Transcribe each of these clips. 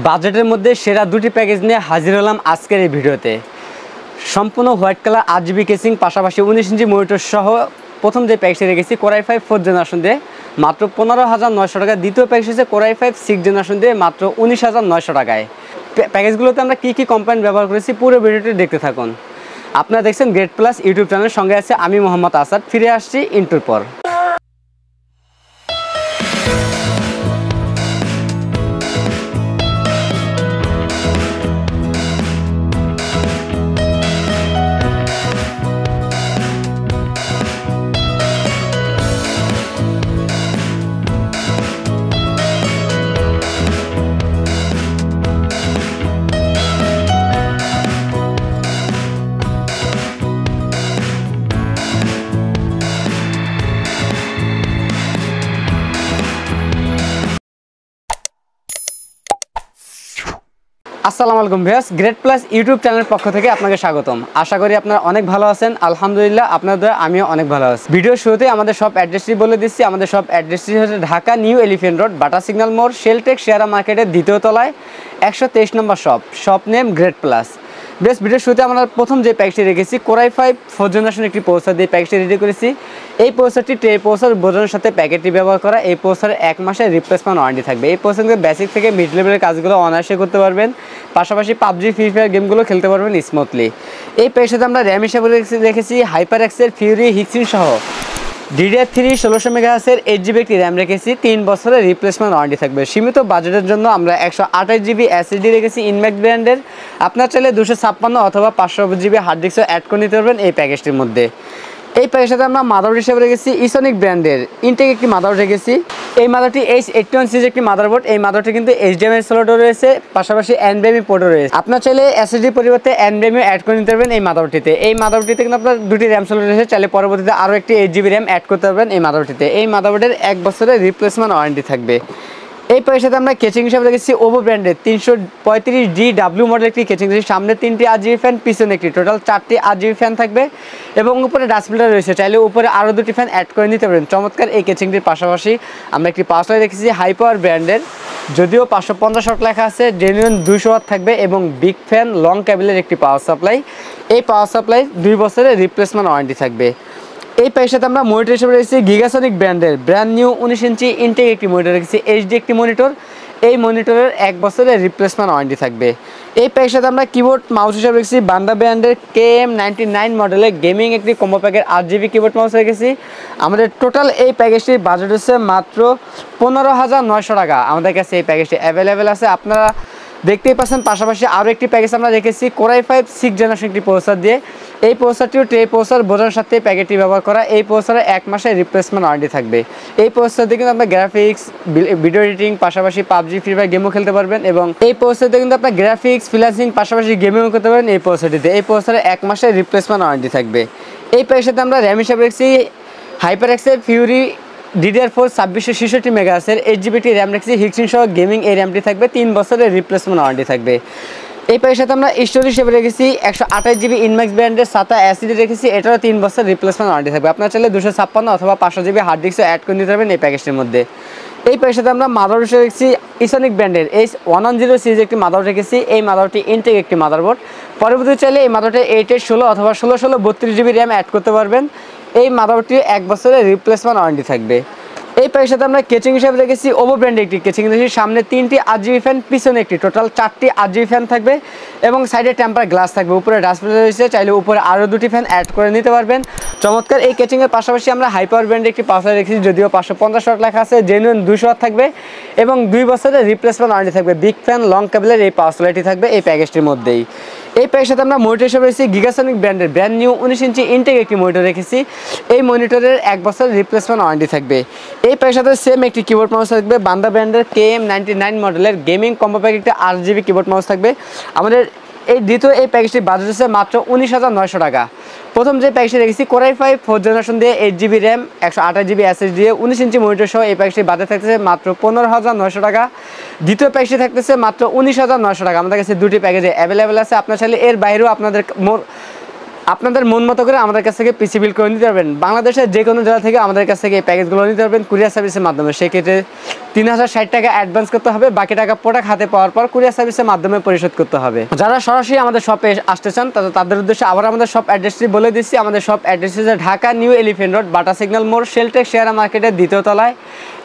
বাজেটের মধ্যে সেরা দুটি প্যাকেজ নিয়ে হাজির হলাম আজকের এই ভিডিওতে। সম্পূর্ণ হোয়াইট কালার আরজিবি কেসিং, পাশাপাশি 19 ইঞ্চি মনিটর সহ প্রথম যে প্যাকেজটি রেখেছি কোর i5 4th জেনারেশন দিয়ে মাত্র 15,900 টাকা। দ্বিতীয় প্যাকেজ হচ্ছে কোর i5 6th জেনারেশন দিয়ে মাত্র 19,900 টাকায়। প্যাকেজগুলোতে আমরা কী কী কম্পোনেন্ট ব্যবহার করেছি পুরো ভিডিওটি দেখতে থাকুন। আপনারা দেখছেন গ্রেট প্লাস ইউটিউব চ্যানেলের সঙ্গে আছে আমি মোহাম্মদ আসাদ। ফিরে আসছি ইন্টুর পর। আসসালামু আলাইকুম ভিউয়ার্স, গ্রেট প্লাস ইউটিউব চ্যানেলের পক্ষ থেকে আপনাকে স্বাগতম। আশা করি আপনারা অনেক ভালো আছেন। আলহামদুলিল্লাহ, আপনাদের আমিও অনেক ভালো আছি। ভিডিও শুরুতে আমাদের সব অ্যাড্রেসটি বলে দিচ্ছি। আমাদের সব অ্যাড্রেসটি হচ্ছে ঢাকা নিউ এলিফ্যান্ট রোড, বাটা সিগন্যাল মোড়, শেলটেক শেয়ারা মার্কেটের দ্বিতীয় তলায় 123 নম্বর শপ নেম গ্রেট প্লাস। বেশ, ভিডিও শুরুতে আমরা প্রথম যে প্যাকেজটি রেখেছি কোর i5 4th জেনারেশন একটি প্রসেসর দিয়ে প্যাকেজটি রেডি করেছি। এই প্রসেসরটি ট্রে প্রসেসর বোঝানোর সাথে প্যাকেটটি ব্যবহার করা। এই প্রসেসরের 1 মাসের রিপ্লেসমেন্ট ওয়ারেন্টি থাকবে। এই প্রসেসরে বেসিক থেকে মিড লেভেলের কাজগুলো অনায়াসে করতে পারবেন, পাশাপাশি পাবজি ফ্রি ফায়ার গেমগুলো খেলতে পারবেন স্মুথলি। এই প্যাকেজটাতে আমরা র্যাম হিসেবে রেখেছি HyperX-এর ফিউরি হিক্সিন সহ DDR3 1600 মেগাহার্টজের 8GB একটি র্যাম রেখেছি। 3 বছরের রিপ্লেসমেন্ট ওয়ারেন্টি থাকবে। সীমিত বাজেটের জন্য আমরা 128GB SSD রেখেছি ইনম্যাক্স ব্র্যান্ডের। আপনার চাইলে 256 অথবা 512GB হার্ড ডিস্কও অ্যাড করে নিতে পারবেন এই প্যাকেজটির মধ্যে। এই প্যাকেজটাতে আমরা মাদারবোর্ড হিসেবে রেখেছি ইসনিক ব্র্যান্ডের ইনটেক একটি মাদারবোর্ড রেখেছি। এই মাদারটি H81 সিরিজের একটি মাদারবোর্ড। এই মাদারটি কিন্তু HDMI স্লটও রয়েছে, পাশাপাশি NVMe পোর্টও রয়েছে। আপনার চাইলে SSD পরিবর্তে NVMe অ্যাড করে নিতে পারবেন এই মাদারবোর্ডটিতে। এই মাদারবোর্ডটিতে কিন্তু আপনার দুটি র্যাম স্লট রয়েছে, চাইলে পরবর্তীতে আরও একটি 8GB র্যাম অ্যাড করতে পারবেন এই মাদারবোর্ডটিতে। এই মাদারবোর্ডের 1 বছরের রিপ্লেসমেন্ট ওয়ারেন্টি থাকবে। এই প্যাকেজের সাথে আমরা কেচিং হিসাবে রেখেছি ওভো ব্র্যান্ডের 335DW মডেল একটি কেচিং রেখেছি। সামনে 3টি RGB ফ্যান, পিছনে একটি, টোটাল 4টি RGB ফ্যান থাকবে এবং উপরে ডাস্ট ফিল্টার রয়েছে, চাইলে উপরে আরও 2টি ফ্যান অ্যাড করে নিতে পারেন। চমৎকার এই কেচিংটির পাশাপাশি আমরা একটি পাওয়ার সাপ্লাই রেখেছি হাই পাওয়ার ব্র্যান্ডের, যদিও 550 ওয়াট লেখা আছে, জেনুইন 200 ওয়াট থাকবে এবং বিগ ফ্যান লং কেবলের একটি পাওয়ার সাপ্লাই। এই পাওয়ার সাপ্লাই 2 বছরের রিপ্লেসমেন্ট ওয়ারেন্টি থাকবে। এই প্যাকেজের সাথে আমরা মনিটর হিসেবে রেখেছি গিগাসনিক ব্র্যান্ডের ব্র্যান্ড নিউ 19 ইঞ্চি ইনটেক একটি মনিটর রেখেছি, HD একটি মনিটর। এই মনিটরের 1 বছরের রিপ্লেসমেন্ট ওয়ারেন্টি থাকবে। এই প্যাকেজের সাথে আমরা কিবোর্ড মাউস হিসেবে রেখেছি বান্ডা ব্র্যান্ডের KM99 মডেলের গেমিং একটি কম্বো প্যাকের 8GB কিবোর্ড মাউস রেখেছি। আমাদের টোটাল এই প্যাকেজটির বাজেট হচ্ছে মাত্র 15,900 টাকা। আমাদের কাছে এই প্যাকেজটি অ্যাভেলেবেল আছে, আপনারা দেখতেই পাচ্ছেন। পাশাপাশি আরও একটি প্যাকেজ আমরা রেখেছি কোর i5 6th জেনারেশন একটি প্রসেসর দিয়ে। এই প্রসেসরটিও ট্রে প্রসেসর বোঝানোর সাথে প্যাকেটটি ব্যবহার করা। এই প্রসেসরে 1 মাসের রিপ্লেসমেন্ট ওয়ারেন্টি থাকবে। এই প্রসেসর দিয়ে কিন্তু আপনার গ্রাফিক্স, ভিডিও এডিটিং, পাশাপাশি পাবজি ফ্রি ফায়ার গেমও খেলতে পারবেন এবং এই প্রসেসর দিয়ে কিন্তু আপনার গ্রাফিক্স, ফ্রিল্যান্সিং, পাশাপাশি গেমিংও করতে পারবেন এই প্রসেসরটিতে। এই প্রসেসরে 1 মাসের রিপ্লেসমেন্ট ওয়ারেন্টি থাকবে। এই প্যাকেজের সাথে আমরা র্যাম হিসাবে রেখেছি HyperX-এর ফিউরি DDR4 2666 মেগাহার্টজের 8GB র্যাম রেখেছি হিক্সিন সহ গেমিং। এই র্যামটি থাকবে 3 বছরের রিপ্লেসমেন্ট ওয়ারেন্টি থাকবে। এই প্যাকেজের সাথে আমরা স্টোরেজ হিসেবে রেখেছি 128GB ইনম্যাক্স ব্র্যান্ডের SATA SSD রেখেছি, এটারও 3 বছর রিপ্লেসমেন্ট ওয়ারেন্টি থাকবে। আপনার চাইলে 256 অথবা 512GB হার্ড ডিস্কও অ্যাড করে নিতে পারবেন এই প্যাকেজটির মধ্যে। এই প্যাকেজের সাথে আমরা মাদারবোর্ড হিসেবে রেখেছি ইসনিক ব্র্যান্ডের H110 সিরিজ একটি মাদারবোর্ড রেখেছি। এই মাদারবোর্ডটি ইনটেক একটি মাদারবোর্ড। পরবর্তী চাইলে এই মাদারবোর্ডে 8/16 অথবা 16/16 32GB র্যাম অ্যাড করতে পারবেন। এই মাদারবোর্ডটি 1 বছরের রিপ্লেসমেন্ট ওয়ারেন্টি থাকবে। এই প্যাকেজের সাথে আমরা কেচিং হিসেবে রেখেছি ওভো ব্র্যান্ডের একটি কেচিং রেখেছি। সামনে 3টি RGB ফ্যান, পিছনে একটি, টোটাল 4টি RGB ফ্যান থাকবে এবং সাইডে টেম্পার গ্লাস থাকবে। উপরে ডাস্ট ফিল্টার রয়েছে, চাইলে উপরে আরও 2টি ফ্যান অ্যাড করে নিতে পারবেন। চমৎকার এই কেচিংয়ের পাশাপাশি আমরা হাই পাওয়ার ব্র্যান্ডের একটি পাওয়ার সাপ্লাই রেখেছি, যদিও 550 ওয়াট লেখা আছে, জেনুইন 200 ওয়াট থাকবে এবং 2 বছরের রিপ্লেসমেন্ট ওয়ারেন্টি থাকবে। বিগ ফ্যান লং কেবলের এই পাওয়ার সাপ্লাইটি থাকবে এই প্যাকেজটির মধ্যেই। এই প্যাকেজের সাথে আমরা মনিটর হিসেবে রেখেছি গিগাসনিক ব্র্যান্ডের ব্র্যান্ড নিউ 19 ইঞ্চি ইনটেক একটি মনিটর রেখেছি। এই মনিটরের 1 বছর রিপ্লেসমেন্ট ওয়ারেন্টি থাকবে। এই প্যাকেজের সাথে সেম একটি কিবোর্ড মাউস থাকবে বান্ডা ব্র্যান্ডের KM99 মডেলের গেমিং কম্বো প্যাক একটি 8GB কিবোর্ড মাউস থাকবে। আমাদের এই দ্বিতীয় এই প্যাকেজটির বাজেট হচ্ছে মাত্র 19,900 টাকা। প্রথম যে প্যাকেজটি রেখেছি কোর i5 4th জেনারেশন দিয়ে 8GB র্যাম 128GB SSD দিয়ে 19 ইঞ্চি মনিটর সহ এই প্যাকেজটির বাজেট থাকতেছে মাত্র 15,900 টাকা। দ্বিতীয় প্যাকেজটি থাকতেছে মাত্র 19,900 টাকা। আমাদের কাছে দুটি প্যাকেজে অ্যাভেলেবেল আছে, আপনার চাইলে এর বাইরেও আপনাদের আপনাদের মন মতো করে আমাদের কাছ থেকে পিসি বিল করে নিতে পারবেন। বাংলাদেশের যে কোনো জেলা থেকে আমাদের কাছ থেকে এই প্যাকেজগুলো নিতে পারবেন কুরিয়ার সার্ভিসের মাধ্যমে। সেক্ষেত্রে 3060 টাকা অ্যাডভান্স করতে হবে, বাকি টাকা প্রোডাক্ট হাতে পাওয়ার পর কুরিয়ার সার্ভিসের মাধ্যমে পরিশোধ করতে হবে। যারা সরাসরি আমাদের শপে আসতে চান তাদের উদ্দেশ্যে আবার আমাদের শপ অ্যাড্রেসটি বলে দিচ্ছি। আমাদের শপ অ্যাড্রেস হচ্ছে ঢাকা নিউ এলিফ্যান্ট রোড, বাটা সিগন্যাল মোড়, শেলটেক শেয়ারা মার্কেটের 2য় তলায়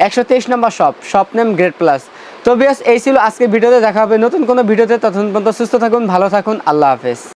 123 নম্বর শপ নেম গ্রেট প্লাস। তো ভিউয়ার্স, এই ছিল আজকের ভিডিওতে। দেখা হবে নতুন কোনো ভিডিওতে। ততক্ষণ পর্যন্ত সুস্থ থাকুন, ভালো থাকুন, আল্লাহ হাফেজ।